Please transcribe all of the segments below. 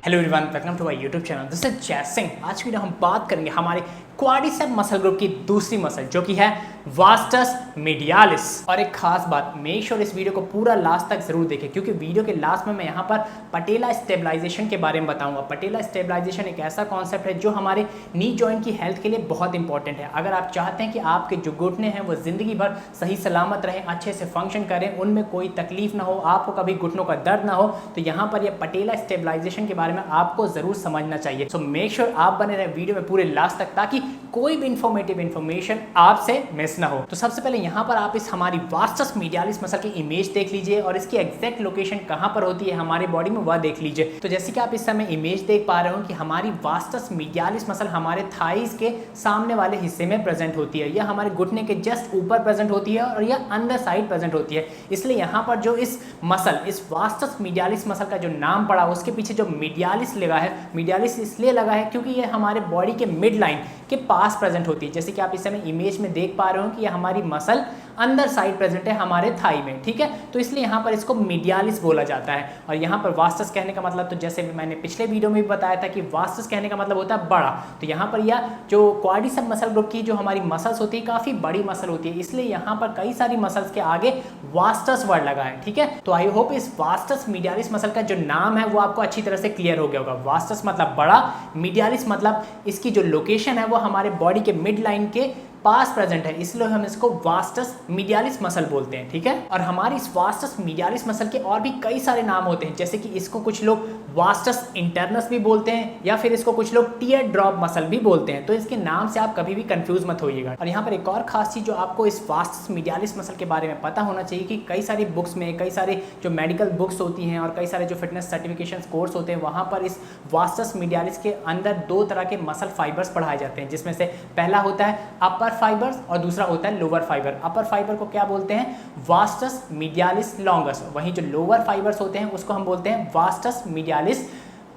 Hello everyone, welcome to my YouTube channel. This is Jay Singh. आज की video हम बात करेंगे हमारे क्वाड्रिसेप मसल ग्रुप की दूसरी मसल जो कि है वास्टस मीडियालिस। और एक खास बात, मेक श्योर इस वीडियो को पूरा लास्ट तक जरूर देखें, क्योंकि वीडियो के लास्ट में मैं यहाँ पर पटेला स्टेबलाइजेशन के बारे में बताऊंगा। पटेला स्टेबलाइजेशन एक ऐसा कॉन्सेप्ट है जो हमारे नी जॉइंट की हेल्थ के लिए बहुत इंपॉर्टेंट है। अगर आप चाहते हैं कि आपके जो घुटने हैं वो जिंदगी भर सही सलामत रहें, अच्छे से फंक्शन करें, उनमें कोई तकलीफ ना हो, आपको कभी घुटनों का दर्द ना हो, तो यहाँ पर यह पटेला स्टेबलाइजेशन के बारे में आपको जरूर समझना चाहिए। सो मेक श्योर आप बने रहे वीडियो में पूरे लास्ट तक, ताकि कोई भी इंफॉर्मेटिव इंफॉर्मेशन आपसे मिस ना हो। तो सबसे पहले यहाँ पर आप इस हमारी वास्टस मीडियालिस मसल की इमेज देख लीजिए और इसकी एग्जैक्ट लोकेशन कहाँ पर होती है हमारे बॉडी में वह देख लीजिए। तो जैसे कि आप इस समय इमेज देख पा रहे हो कि हमारी वास्टस मीडियालिस मसल हमारे थाइस के सामने वाले हिस्से में प्रेजेंट होती है। यह हमारे घुटने के जस्ट ऊपर प्रेजेंट होती है और यह अंदर साइड प्रेजेंट होती है। इसलिए यहाँ पर जो इस मसल, इस वास्टस मीडियालिस मसल का जो नाम पड़ा, उसके पीछे जो मीडियालिस लगा है, मीडियालिस इसलिए लगा है क्योंकि ये हमारे बॉडी के मिड लाइन के पास प्रेजेंट होती है। जैसे कि आप इस समय इमेज में देख पा रहे हो कि ये हमारी मसल अंदर साइड प्रेजेंट है हमारे थाई में, ठीक है। तो इसलिए यहाँ पर इसको मीडियालिस बोला जाता है। और यहाँ पर वास्टस कहने का मतलब, तो जैसे मैंने पिछले वीडियो में भी बताया था कि वास्टस कहने का मतलब होता है बड़ा। तो यहाँ पर यह जो क्वाड्रिसेप मसल ग्रुप की जो हमारी मसल्स होती है काफी बड़ी मसल होती है, इसलिए यहाँ पर कई सारी मसल्स के आगे वास्टस वर्ड लगा है, ठीक है। तो आई होप इस वास्टस मीडियालिस मसल का जो नाम है वो आपको अच्छी तरह से क्लियर हो गया होगा। वास्टस मतलब बड़ा, मीडियालिस मतलब इसकी जो लोकेशन है वो हमारे बॉडी के मिड लाइन के पास प्रेजेंट है, इसलिए हम इसको वास्टस मीडियालिस मसल बोलते हैं, ठीक है। और हमारी इस वास्टस मीडियालिस मसल के और भी कई सारे नाम होते हैं, जैसे कि इसको कुछ लोग वास्टस इंटरनस भी बोलते हैं या फिर इसको कुछ लोग टीयर ड्रॉप मसल भी बोलते हैं। तो इसके नाम से आप कभी भी कंफ्यूज मत होइएगा। और यहाँ पर एक और खास चीज जो आपको इस वास्टस मीडियालिस मसल के बारे में पता होना चाहिए कि कई सारी बुक्स में, कई सारे जो मेडिकल बुक्स होती हैं और कई सारे जो फिटनेस सर्टिफिकेशन कोर्स होते हैं, वहाँ पर इस वास्टस मीडियालिस के अंदर दो तरह के मसल फाइबर्स पढ़ाए जाते हैं, जिसमें से पहला होता है अपर फाइबर्स और दूसरा होता है लोअर फाइबर। अपर फाइबर को क्या बोलते हैं? Vastus medialis longus. वहीं जो लोअर फाइबर्स होते हैं उसको हम बोलते हैं वास्टस मीडियालिस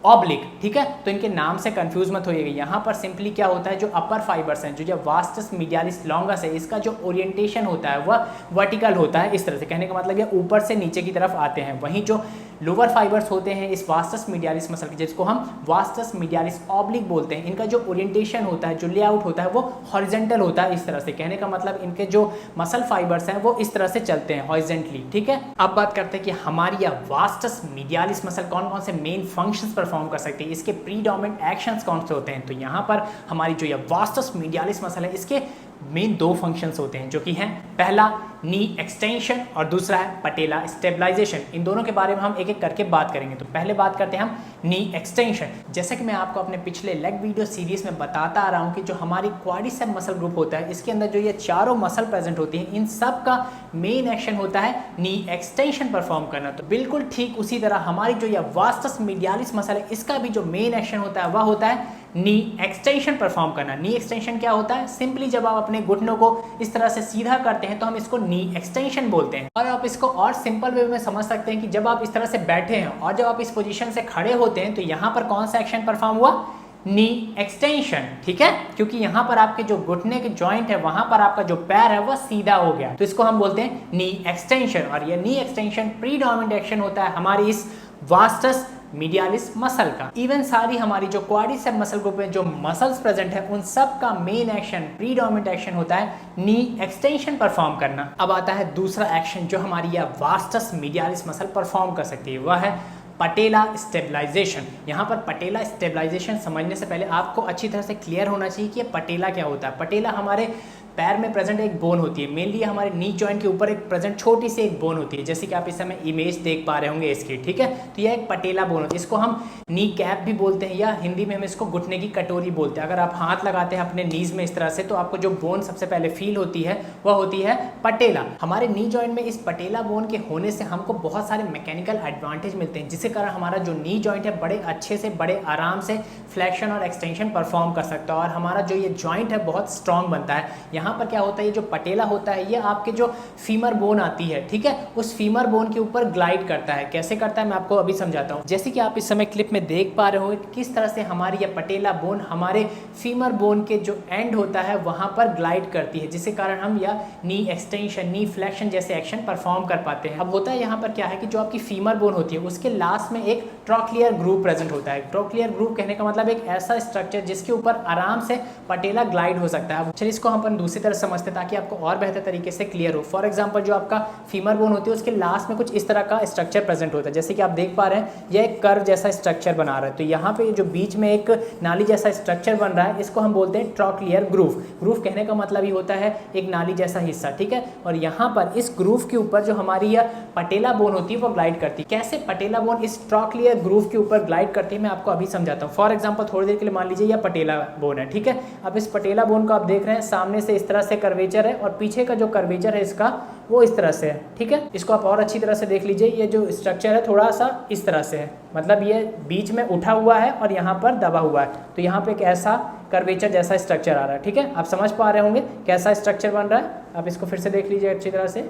ऑब्लिक, ठीक है। तो इनके नाम से कंफ्यूज मत होइएगा। यहाँ पर सिंपली क्या होता है, जो अपर फाइबर्स हैं, जो वास्टस मीडियालिस लॉन्गस है, इसका जो ओरिएंटेशन होता है वह वर्टिकल होता है। इस तरह से कहने का मतलब ये ऊपर से नीचे की तरफ आते हैं। वहीं जो लोअर फाइबर्स होते हैं इस वास्टस मीडियालिस मसल के, जिसको हम वास्टस मीडियालिस ऑब्लिक बोलते हैं, इनका जो ओरिएंटेशन होता है, जो लेआउट होता है वो हॉरिजॉन्टल होता है। इस तरह से कहने का मतलब इनके जो मसल फाइबर्स हैं वो इस तरह से चलते हैं हॉरिजॉन्टली, ठीक है। अब बात करते हैं कि हमारी यह वास्टस मीडियालिस मसल कौन कौन से मेन फंक्शंस परफॉर्म कर सकती है, इसके प्रीडोमिनेंट एक्शंस कौन से होते हैं। तो यहाँ पर हमारी जो यह वास्टस मीडियालिस मसल है, इसके मेन दो फंक्शंस होते हैं, जो कि हैं पहला नी एक्सटेंशन और दूसरा है पटेला स्टेबलाइजेशन। इन दोनों के बारे में हम एक एक करके बात करेंगे। तो पहले बात करते हैं हम नी एक्सटेंशन। जैसा कि मैं आपको अपने पिछले लेग वीडियो सीरीज में बताता आ रहा हूं कि जो हमारी क्वाड्रिसेप मसल ग्रुप होता है, इसके अंदर जो ये चारों मसल प्रेजेंट होती हैं, इन सब का मेन एक्शन होता है नी एक्सटेंशन परफॉर्म करना। तो बिल्कुल ठीक उसी तरह हमारी जो यह वास्टस मीडियालिस मसल है, इसका भी जो मेन एक्शन होता है वह होता है नी एक्सटेंशन परफॉर्म करना। नी एक्सटेंशन क्या होता है? सिंपली जब आप अपने घुटनों को इस तरह से सीधा करते हैं तो हम इसको नी एक्सटेंशन बोलते हैं। और आप इसको और सिंपल वे में समझ सकते हैं कि जब आप इस तरह से बैठे हैं और जब आप इस पोजीशन से खड़े होते हैं तो यहाँ पर कौन सा एक्शन परफॉर्म हुआ? नी एक्सटेंशन, ठीक है। क्योंकि यहाँ पर आपके जो घुटने के जॉइंट है, वहां पर आपका जो पैर है वह सीधा हो गया, तो इसको हम बोलते हैं नी एक्सटेंशन। और यह नी एक्सटेंशन प्रीडोमिनेंट एक्शन होता है हमारी इस वास्टस मीडियालिस मसल का। इवन सारी हमारी जो क्वाड्रिसेप मसल ग्रुप में जो मसल्स प्रेजेंट है, उन सब का मेन एक्शन, प्रीडोमिनेंट एक्शन होता है नी एक्सटेंशन परफॉर्म करना। अब आता है दूसरा एक्शन जो हमारी यह वास्टस मीडियालिस मसल परफॉर्म कर सकती है, वह है पटेला स्टेबलाइजेशन। यहाँ पर पटेला स्टेबलाइजेशन समझने से पहले आपको अच्छी तरह से क्लियर होना चाहिए कि ये पटेला क्या होता है। पटेला हमारे पैर में प्रेजेंट एक बोन होती है, मेनली हमारे नी जॉइंट के ऊपर एक प्रेजेंट छोटी सी एक बोन होती है, जैसे कि आप इस समय इमेज देख पा रहे होंगे इसकी, ठीक है। तो यह एक पटेला बोन होती है, इसको हम नी कैप भी बोलते हैं या हिंदी में हम इसको घुटने की कटोरी बोलते हैं। अगर आप हाथ लगाते हैं अपने नीज में इस तरह से, तो आपको जो बोन सबसे पहले फील होती है वह होती है पटेला। हमारे नी जॉइंट में इस पटेला बोन के होने से हमको बहुत सारे मैकेनिकल एडवांटेज मिलते हैं, जिसके कारण हमारा जो नी जॉइंट है बड़े अच्छे से, बड़े आराम से फ्लेक्शन और एक्सटेंशन परफॉर्म कर सकता है और हमारा जो ये जॉइंट है बहुत स्ट्रॉन्ग बनता है। यहाँ यहाँ पर क्या होता है, ये जो पटेला होता है ये आपके जो फीमर बोन आती है, ठीक है, उस फीमर बोन के ऊपर ग्लाइड करता है। कैसे करता है मैं आपको अभी समझाता हूँ। जैसे कि आप इस समय क्लिप में देख पा रहे हो किस तरह से हमारी यह पटेला बोन हमारे फीमर बोन के जो एंड होता है वहाँ पर ग्लाइड करती है, जिसके कारण हम या नी एक्सटेंशन, नी फ्लेक्शन जैसे एक्शन परफॉर्म कर पाते हैं। अब होता है यहाँ पर क्या है कि जो आपकी फीमर बोन होती है उसके लास्ट में एक ट्रोक्लियर ग्रूव प्रेजेंट होता है। ट्रोक्लियर ग्रूव कहने का मतलब एक ऐसा स्ट्रक्चर जिसके ऊपर आराम से पटेला ग्लाइड हो सकता है। चलिए इसको हम अपन दूसरी तरह समझते हैं ताकि आपको और बेहतर तरीके से क्लियर हो। फॉर एग्जांपल जो आपका फीमर बोन होती है उसके लास्ट में कुछ इस तरह का स्ट्रक्चर प्रेजेंट होता है, जैसे कि आप देख पा रहे हैं यह एक कर्व जैसा स्ट्रक्चर बना रहा है। तो यहाँ पे जो बीच में एक नाली जैसा स्ट्रक्चर बन रहा है इसको हम बोलते हैं ट्रोक्लियर ग्रूव। ग्रूव कहने का मतलब ही होता है एक नाली जैसा हिस्सा, ठीक है। और यहाँ पर इस ग्रूव के ऊपर जो हमारी यह पटेला बोन होती है वो ग्लाइड करती है। कैसे पटेला बोन इस ट्रोक्लियर ग्रूव के ऊपर ग्लाइड करती है मैं आपको अभी समझाता हूँ। फॉर एग्जाम्पल थोड़ी देर के लिए मान लीजिए यह पटेला बोन है, ठीक है। अब इस पटेला बोन को आप देख रहे हैं सामने से इस तरह से कर्वेचर है और पीछे का जो कर्वेचर है इसका वो इस तरह से है, ठीक है। इसको आप और अच्छी तरह से देख लीजिए, ये जो स्ट्रक्चर है थोड़ा सा इस तरह से है, मतलब ये बीच में उठा हुआ है और यहाँ पर दबा हुआ है। तो यहाँ पे एक ऐसा कर्वेचर जैसा स्ट्रक्चर आ रहा है, ठीक है। आप समझ पा रहे होंगे कैसा स्ट्रक्चर बन रहा है। आप इसको फिर से देख लीजिए अच्छी तरह से,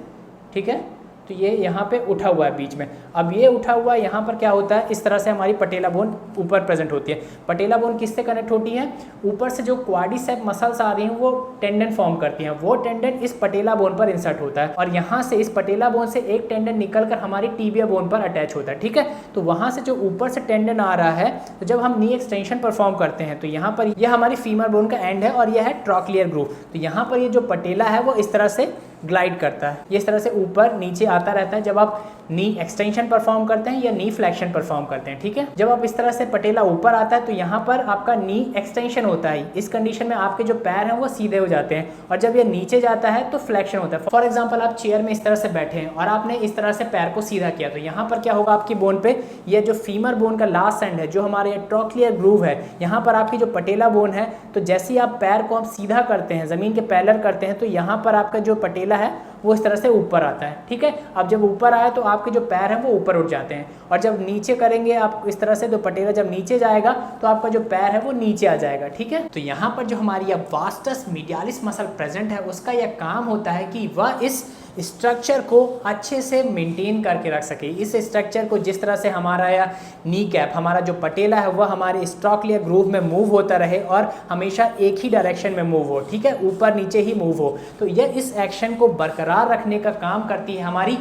ठीक है। तो ये यहाँ पे उठा हुआ है बीच में। अब ये उठा हुआ है यहाँ पर क्या होता है, इस तरह से हमारी पटेला बोन ऊपर प्रेजेंट होती है। पटेला बोन किससे कनेक्ट होती है, ऊपर से जो क्वाड्रिसेप मसल्स आ रही हैं वो टेंडन फॉर्म करती हैं, वो टेंडन इस पटेला बोन पर इंसर्ट होता है और यहाँ से इस पटेला बोन से एक टेंडन निकल कर हमारी टीबिया बोन पर अटैच होता है, ठीक है। तो वहाँ से जो ऊपर से टेंडन आ रहा है, तो जब हम नी एक्सटेंशन परफॉर्म करते हैं तो यहाँ पर यह हमारी फीमर बोन का एंड है और यह है ट्रोक्लियर ग्रूव। तो यहाँ पर ये जो पटेला है वो इस तरह से ग्लाइड करता है, ये इस तरह से ऊपर नीचे आता रहता है जब आप नी एक्सटेंशन परफॉर्म करते हैं या नी फ्लेक्शन परफॉर्म करते हैं, ठीक है। जब आप इस तरह से पटेला ऊपर आता है तो यहाँ पर आपका नी एक्सटेंशन होता है। इस कंडीशन में आपके जो पैर हैं वो सीधे हो जाते हैं और जब ये नीचे जाता है तो फ्लेक्शन होता है। फॉर एग्जाम्पल आप चेयर में इस तरह से बैठे हैं और आपने इस तरह से पैर को सीधा किया तो यहाँ पर क्या होगा, आपकी बोन पे ये जो फीमर बोन का लास्ट एंड है, जो हमारे ट्रोक्लियर ग्रूव है, यहाँ पर आपकी जो पटेला बोन है, तो जैसे ही आप पैर को आप सीधा करते हैं, जमीन के पैरेलल करते हैं, तो यहाँ पर आपका जो पटेला है वो इस तरह से ऊपर आता है, ठीक है। अब जब ऊपर आए तो आपके जो पैर हैं वो ऊपर उठ जाते हैं और जब नीचे करेंगे आप इस तरह से, तो पटेला जब नीचे जाएगा तो आपका जो पैर है वो नीचे आ जाएगा, ठीक है। तो यहाँ पर जो हमारी यह वास्टस मीडियालिस मसल प्रेजेंट है उसका यह काम होता है कि वह इस स्ट्रक्चर को अच्छे से मेंटेन करके रख सके। इस स्ट्रक्चर को जिस तरह से हमारा या नी कैप, हमारा जो पटेला है वह हमारे ट्रोक्लियर ग्रूव में मूव होता रहे और हमेशा एक ही डायरेक्शन में मूव हो, ठीक है, ऊपर नीचे ही मूव हो। तो यह इस एक्शन को बरकरार रखने का काम करती है हमारी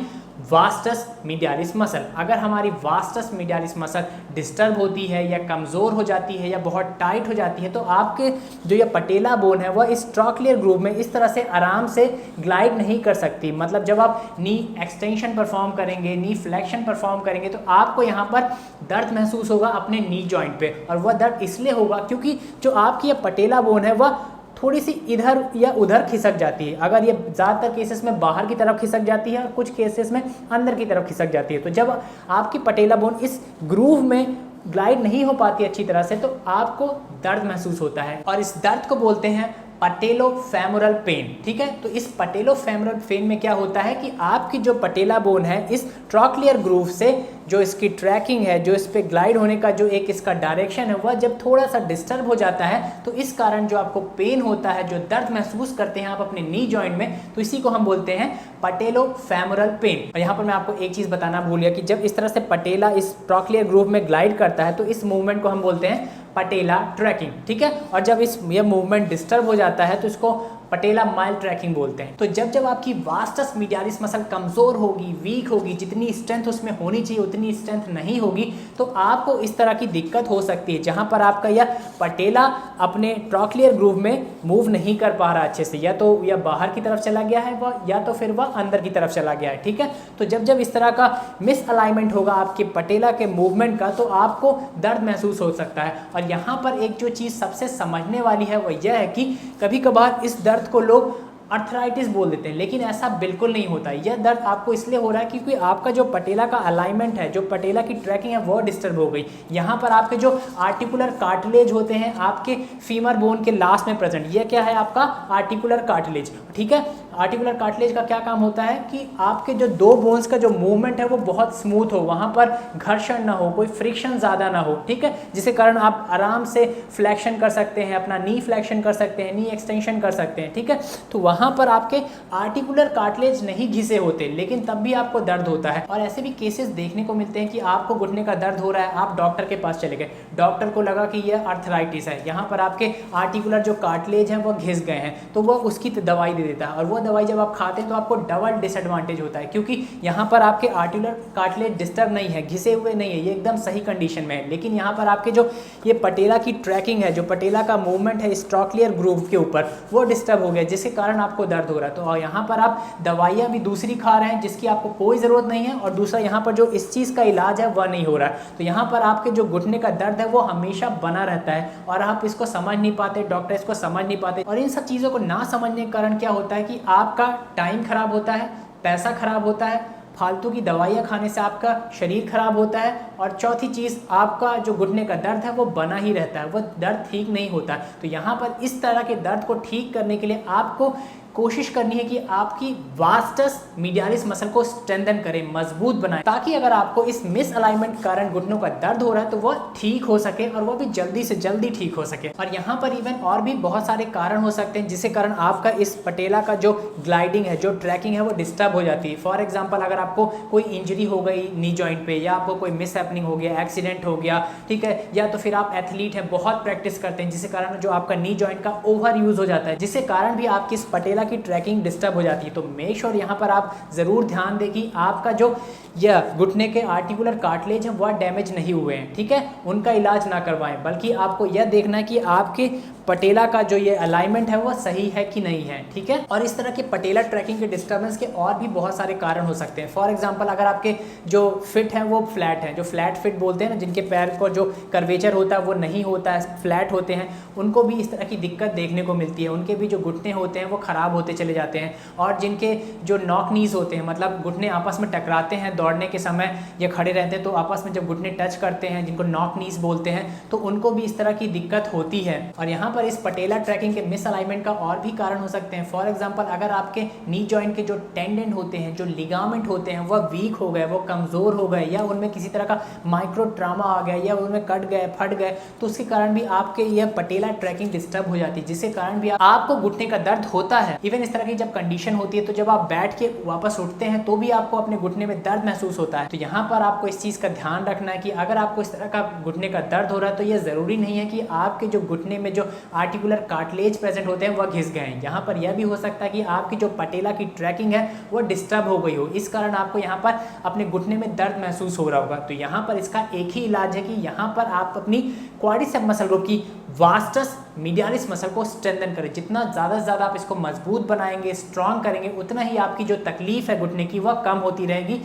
वास्टस मीडियालिस मसल। अगर हमारी वास्टस मीडियालिस मसल डिस्टर्ब होती है या कमज़ोर हो जाती है या बहुत टाइट हो जाती है तो आपके जो ये पटेला बोन है वह इस ट्रोक्लियर ग्रूव में इस तरह से आराम से ग्लाइड नहीं कर सकती। मतलब जब आप नी एक्सटेंशन परफॉर्म करेंगे, नी फ्लेक्शन परफॉर्म करेंगे तो आपको यहाँ पर दर्द महसूस होगा अपने नी जॉइंट पे, और वह दर्द इसलिए होगा क्योंकि जो आपकी ये पटेला बोन है वह थोड़ी सी इधर या उधर खिसक जाती है। अगर ये ज़्यादातर केसेस में बाहर की तरफ खिसक जाती है और कुछ केसेस में अंदर की तरफ खिसक जाती है। तो जब आपकी पटेला बोन इस ग्रूव में ग्लाइड नहीं हो पाती अच्छी तरह से तो आपको दर्द महसूस होता है और इस दर्द को बोलते हैं पटेलोफेमोरल पेन, ठीक है। तो इस पटेलोफेमोरल पेन में क्या होता है कि आपकी जो पटेला बोन है इस ट्रोक्लियर ग्रूव से जो इसकी ट्रैकिंग है, जो इस पे ग्लाइड होने का जो एक इसका डायरेक्शन है वह जब थोड़ा सा डिस्टर्ब हो जाता है तो इस कारण जो आपको पेन होता है, जो दर्द महसूस करते हैं आप अपने नी जॉइंट में, तो इसी को हम बोलते हैं पटेलोफेमोरल पेन। और यहाँ पर मैं आपको एक चीज़ बताना भूल गया कि जब इस तरह से पटेला इस ट्रोक्लियर ग्रूव में ग्लाइड करता है तो इस मूवमेंट को हम बोलते हैं पटेला ट्रैकिंग, ठीक है। और जब ये मूवमेंट डिस्टर्ब हो जाता है तो इसको पटेला माइल्ड ट्रैकिंग बोलते हैं। तो जब आपकी वास्टस मीडियालिस मसल कमज़ोर होगी, वीक होगी, जितनी स्ट्रेंथ उसमें होनी चाहिए उतनी स्ट्रेंथ नहीं होगी तो आपको इस तरह की दिक्कत हो सकती है जहां पर आपका यह पटेला अपने ट्रोक्लियर ग्रूव में मूव नहीं कर पा रहा अच्छे से, या तो यह बाहर की तरफ चला गया है वह, या तो फिर वह अंदर की तरफ चला गया है, ठीक है। तो जब इस तरह का मिस अलाइनमेंट होगा आपके पटेला के मूवमेंट का तो आपको दर्द महसूस हो सकता है। और यहाँ पर एक जो चीज़ सबसे समझने वाली है वह यह है कि कभी कभार इस दर्द को लोग अर्थराइटिस बोल देते हैं, लेकिन ऐसा बिल्कुल नहीं होता। यह दर्द आपको इसलिए हो रहा है क्योंकि आपका जो पटेला का अलाइनमेंट है, जो पटेला की ट्रैकिंग है वो डिस्टर्ब हो गई। यहाँ पर आपके जो आर्टिकुलर कार्टिलेज होते हैं आपके फीमर बोन के लास्ट में प्रेजेंट, यह क्या है आपका आर्टिकुलर कार्टिलेज, ठीक है। आर्टिकुलर कार्टिलेज का क्या काम होता है कि आपके जो दो बोन्स का जो मूवमेंट है वो बहुत स्मूथ हो, वहाँ पर घर्षण ना हो, कोई फ्रिक्शन ज़्यादा ना हो, ठीक है, जिसके कारण आप आराम से फ्लैक्शन कर सकते हैं, अपना नी फ्लैक्शन कर सकते हैं, नी एक्सटेंशन कर सकते हैं, ठीक है। तो वहाँ पर आपके आर्टिकुलर कार्टिलेज नहीं घिसे होते, लेकिन तब भी आपको दर्द होता है। और ऐसे भी केसेस देखने को मिलते हैं कि आपको घुटने का दर्द हो रहा है, आप डॉक्टर के पास चले गए, डॉक्टर को लगा कि यह आर्थराइटिस है, यहाँ पर आपके आर्टिकुलर जो कार्टिलेज हैं वो घिस गए हैं, तो वो उसकी दवाई दे देता है। और वो दवाई जब आप खाते हैं तो आपको डबल डिसएडवांटेज होता है, क्योंकि यहाँ पर आपके आर्टिकुलर कार्टिलेज डिस्टर्ब नहीं है, घिसे हुए नहीं है, ये एकदम सही कंडीशन में है। लेकिन यहाँ पर आपके जो ये पटेला की ट्रैकिंग है, जो पटेला का मूवमेंट है स्ट्रोक्लियर ग्रूव के ऊपर, वो डिस्टर्ब हो गया, जिसके कारण आपको दर्द हो रहा है। तो यहाँ पर आप दवाइयाँ भी दूसरी खा रहे हैं जिसकी आपको कोई ज़रूरत नहीं है, और दूसरा यहाँ पर जो इस चीज़ का इलाज है वह नहीं हो रहा है। तो यहाँ पर आपके जो घुटने का दर्द है वो हमेशा बना रहता है, और आप इसको समझ नहीं पाते, डॉक्टर इसको समझ नहीं पाते। और इन सब चीज़ों को ना समझने के कारण क्या होता है कि आपका टाइम खराब होता है, पैसा खराब होता है, फालतू की दवाइयाँ खाने से आपका शरीर खराब होता है, और चौथी चीज़ आपका जो घुटने का दर्द है वो बना ही रहता है, वो दर्द ठीक नहीं होता। तो यहाँ पर इस तरह के दर्द को ठीक करने के लिए आपको कोशिश करनी है कि आपकी वास्टस मीडियालिस मसल को स्ट्रेंथन करें, मजबूत बनाएं, ताकि अगर आपको इस मिस अलाइनमेंट कारण घुटनों का दर्द हो रहा है तो वह ठीक हो सके, और वह भी जल्दी से जल्दी ठीक हो सके। और यहाँ पर इवन और भी बहुत सारे कारण हो सकते हैं जिसके कारण आपका इस पटेला का जो ग्लाइडिंग है, जो ट्रैकिंग है, वो डिस्टर्ब हो जाती है। फॉर एग्जाम्पल, अगर आपको कोई इंजरी हो गई नी जॉइंट पे, या आपको कोई मिस हैपनिंग हो गया, एक्सीडेंट हो गया, ठीक है, या तो फिर आप एथलीट हैं, बहुत प्रैक्टिस करते हैं, जिसके कारण जो आपका नी जॉइंट का ओवर यूज हो जाता है, जिसके कारण भी आपकी इस पटेला की ट्रैकिंग डिस्टर्ब हो जाती है। तो मेक श्योर यहाँ पर आप जरूर ध्यान दें कि आपका जो यह घुटने के आर्टिकुलर कार्टिलेज है वह डैमेज नहीं हुए हैं, ठीक है, उनका इलाज ना करवाएं, बल्कि आपको यह देखना है कि आपके पटेला का जो ये अलाइनमेंट है वो सही है कि नहीं है, ठीक है। और इस तरह के पटेला ट्रैकिंग के डिस्टर्बेंस के और भी बहुत सारे कारण हो सकते हैं। फॉर एग्जांपल, अगर आपके जो फिट है वो फ्लैट है, जो फ्लैट फिट बोलते हैं ना, जिनके पैर को जो कर्वेचर होता है वो नहीं होता है, फ्लैट होते हैं, उनको भी इस तरह की दिक्कत देखने को मिलती है। उनके भी जो घुटने होते हैं वो ख़राब होते चले जाते हैं। और जिनके जो नॉक नीज होते हैं, मतलब घुटने आपस में टकराते हैं दौड़ने के समय या खड़े रहते हैं, तो आपस में जब घुटने टच करते हैं, जिनको नॉक नीज बोलते हैं, तो उनको भी इस तरह की दिक्कत होती है। और यहाँ पर इस पटेला ट्रैकिंग के मिस अलाइनमेंट का और भी कारण हो सकते हैं। फॉर एग्जांपल, अगर आपके नी जॉइंट के जो टेंडन होते हैं, जो लिगामेंट होते हैं, वह वीक हो गए, वो कमज़ोर हो गए, या उनमें किसी तरह का माइक्रो ट्रामा आ गया, या उनमें कट गए, फट गए, तो उसके कारण भी आपके यह पटेला ट्रैकिंग डिस्टर्ब हो जाती है, जिसके कारण भी आपको घुटने का दर्द होता है। इवन इस तरह की जब कंडीशन होती है, तो जब आप बैठ के वापस उठते हैं तो भी आपको अपने घुटने में दर्द महसूस होता है। तो यहाँ पर आपको इस चीज़ का ध्यान रखना है कि अगर आपको इस तरह का घुटने का दर्द हो रहा है, तो यह ज़रूरी नहीं है कि आपके जो घुटने में जो आर्टिकुलर कार्टिलेज प्रेजेंट होते हैं वह घिस गए हैं। यहाँ पर यह भी हो सकता है कि आपकी जो पटेला की ट्रैकिंग है वो डिस्टर्ब हो गई हो, इस कारण आपको यहाँ पर अपने घुटने में दर्द महसूस हो रहा होगा। तो यहाँ पर इसका एक ही इलाज है कि यहाँ पर आप अपनी क्वाड्रिसेप मसल ग्रुप की वास्टस मीडियालिस मसल को स्ट्रेंथन करें। जितना ज़्यादा से ज़्यादा आप इसको मजबूत बनाएंगे, स्ट्रॉन्ग करेंगे, उतना ही आपकी जो तकलीफ है घुटने की वह कम होती रहेगी,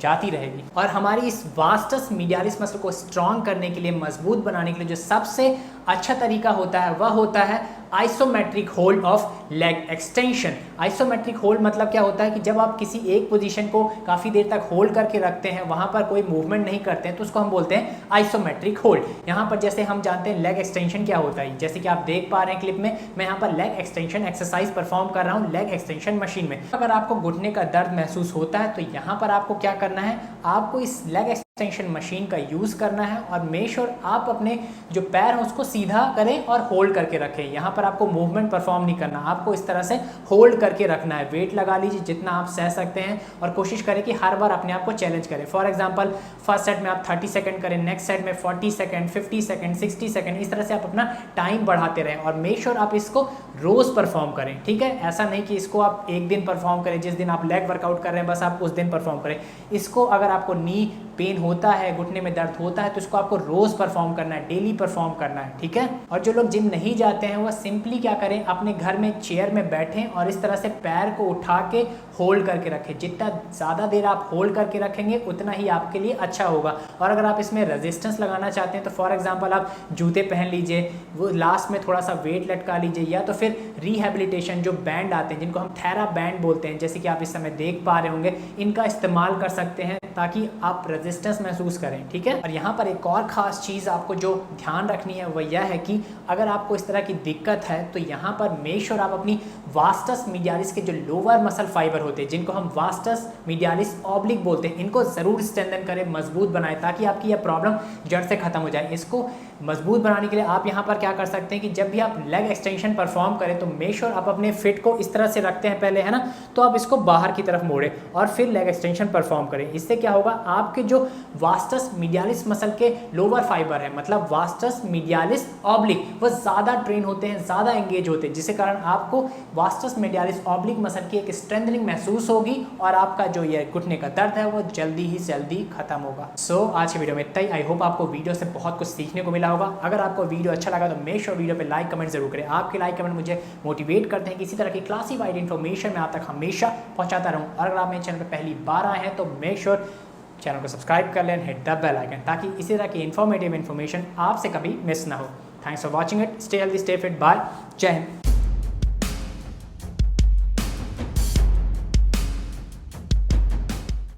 जाती रहेगी। और हमारी इस वास्टस मीडियालिस मसल को स्ट्रॉन्ग करने के लिए, मजबूत बनाने के लिए जो सबसे अच्छा तरीका होता है वह होता है isometric hold of leg extension. Isometric hold मतलब क्या होता है कि जब आप किसी एक पोजीशन को काफ़ी देर तक होल्ड करके रखते हैं, वहाँ पर कोई मूवमेंट नहीं करते हैं, तो उसको हम बोलते हैं आइसोमेट्रिक होल्ड। यहाँ पर जैसे हम जानते हैं लेग एक्सटेंशन क्या होता है, जैसे कि आप देख पा रहे हैं क्लिप में, मैं यहाँ पर लेग एक्सटेंशन एक्सरसाइज परफॉर्म कर रहा हूँ लेग एक्सटेंशन मशीन में। अगर आपको घुटने का दर्द महसूस होता है तो यहाँ पर आपको क्या करना है, आपको इस लेग एक्सटेंशन मशीन का यूज़ करना है, और मेक श्योर आप अपने जो पैर हैं उसको सीधा करें और होल्ड करके रखें। यहाँ पर आपको मूवमेंट परफॉर्म नहीं करना, आपको इस तरह से होल्ड करके रखना है। वेट लगा लीजिए जितना आप सह सकते हैं, और कोशिश करें कि हर बार अपने आप को चैलेंज करें। फॉर एग्जांपल, फर्स्ट सेट में आप 30 सेकंड करें, नेक्स्ट सेट में 40 सेकंड, 50 सेकंड, 60 सेकंड, इस तरह से आप अपना टाइम बढ़ाते रहें, और मेक श्योर आप इसको रोज़ परफॉर्म करें, ठीक है। ऐसा नहीं कि इसको आप एक दिन परफॉर्म करें, जिस दिन आप लेग वर्कआउट कर रहे हैं बस आप उस दिन परफॉर्म करें। इसको अगर आपको नी पेन होता है, घुटने में दर्द होता है, तो इसको आपको रोज़ परफॉर्म करना है, डेली परफॉर्म करना है, ठीक है। और जो लोग जिम नहीं जाते हैं वह सिंपली क्या करें, अपने घर में चेयर में बैठें और इस तरह से पैर को उठा के होल्ड करके रखें। जितना ज़्यादा देर आप होल्ड करके रखेंगे उतना ही आपके लिए अच्छा होगा। और अगर आप इसमें रेजिस्टेंस लगाना चाहते हैं तो फॉर एग्जांपल आप जूते पहन लीजिए, वो लास्ट में थोड़ा सा वेट लटका लीजिए, या तो फिर रिहेबिलिटेशन जो बैंड आते हैं जिनको हम थेरा बैंड बोलते हैं, जैसे कि आप इस समय देख पा रहे होंगे, इनका इस्तेमाल कर सकते हैं ताकि आप रेजिस्टेंस फिटनेस महसूस करें, ठीक है। और यहाँ पर एक और ख़ास चीज़ आपको जो ध्यान रखनी है वह यह है कि अगर आपको इस तरह की दिक्कत है तो यहाँ पर मेक श्योर आप अपनी वास्टस मीडियालिस के जो लोअर मसल फाइबर होते हैं, जिनको हम वास्टस मीडियालिस ऑब्लिक बोलते हैं, इनको ज़रूर स्ट्रेंथन करें, मजबूत बनाएं, ताकि आपकी यह प्रॉब्लम जड़ से खत्म हो जाए। इसको मजबूत बनाने के लिए आप यहाँ पर क्या कर सकते हैं कि जब भी आप लेग एक्सटेंशन परफॉर्म करें तो मेक श्योर आप अपने फिट को इस तरह से रखते हैं पहले, है ना, तो आप इसको बाहर की तरफ मोड़ें और फिर लेग एक्सटेंशन परफॉर्म करें। इससे क्या होगा, आपके जो वास्टस मीडियालिस मसल के लोअर फाइबर है, मतलब वास्टस मीडियालिस ऑब्लिक, वो ज़्यादा ट्रेन होते हैं, ज़्यादा एंगेज होते हैं, जिसके कारण आपको वास्टस मीडियालिस ऑब्लिक मसल की एक स्ट्रेंथनिंग महसूस होगी और आपका जो ये घुटने का दर्द है वो जल्दी ही जल्दी खत्म होगा। सो आज की वीडियो में इतना ही। आई होप आपको वीडियो से बहुत कुछ सीखने को मिला होगा। अगर आपको वीडियो अच्छा लगा तो मेक श्योर वीडियो पे लाइक कमेंट जरूर करें। आपके लाइक कमेंट मुझे मोटिवेट करते हैं कि इसी तरह की क्लासिफाइड इन्फॉर्मेशन मैं आप तक हमेशा पहुंचाता रहूं। और अगर आप मेरे चैनल पर पहली बार आए हैं तो मेक श्योर चैनल को सब्सक्राइब कर लें, हिट द बेल आइकन, ताकि इसी तरह की इन्फॉर्मेटिव इन्फॉर्मेशन आपसे कभी मिस ना हो। Thanks for watching it. Stay healthy, stay fit, bye, जय हिंद।